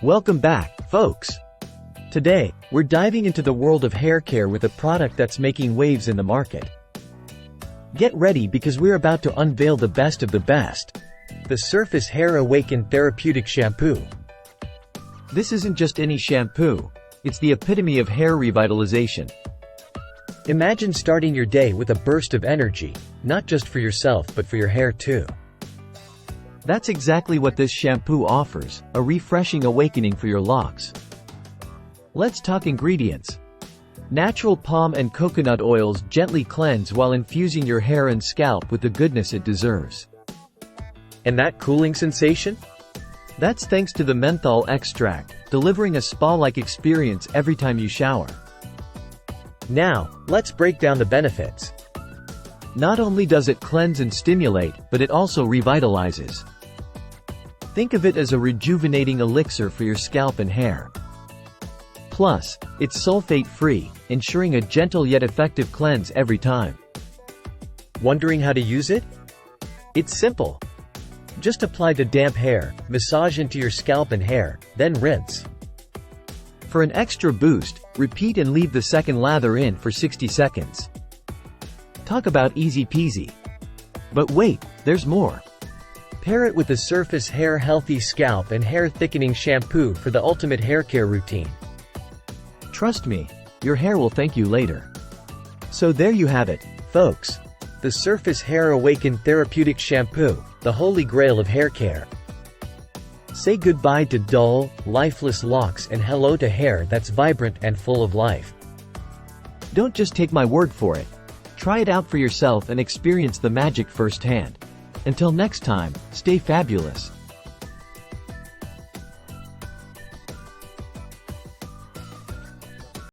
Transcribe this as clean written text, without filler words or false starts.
Welcome back, folks! Today, we're diving into the world of hair care with a product that's making waves in the market. Get ready because we're about to unveil the best of the best. The Surface Hair Awaken Therapeutic Shampoo. This isn't just any shampoo, it's the epitome of hair revitalization. Imagine starting your day with a burst of energy, not just for yourself but for your hair too. That's exactly what this shampoo offers, a refreshing awakening for your locks. Let's talk ingredients. Natural palm and coconut oils gently cleanse while infusing your hair and scalp with the goodness it deserves. And that cooling sensation? That's thanks to the menthol extract, delivering a spa-like experience every time you shower. Now, let's break down the benefits. Not only does it cleanse and stimulate, but it also revitalizes. Think of it as a rejuvenating elixir for your scalp and hair. Plus, it's sulfate-free, ensuring a gentle yet effective cleanse every time. Wondering how to use it? It's simple. Just apply the damp hair, massage into your scalp and hair, then rinse. For an extra boost, repeat and leave the second lather in for 60 seconds. Talk about easy peasy. But wait, there's more. Pair it with the Surface Hair Healthy Scalp and Hair Thickening Shampoo for the ultimate hair care routine. Trust me, your hair will thank you later. So there you have it, folks. The Surface Hair Awaken Therapeutic Shampoo, the holy grail of hair care. Say goodbye to dull, lifeless locks and hello to hair that's vibrant and full of life. Don't just take my word for it. Try it out for yourself and experience the magic firsthand. Until next time, stay fabulous.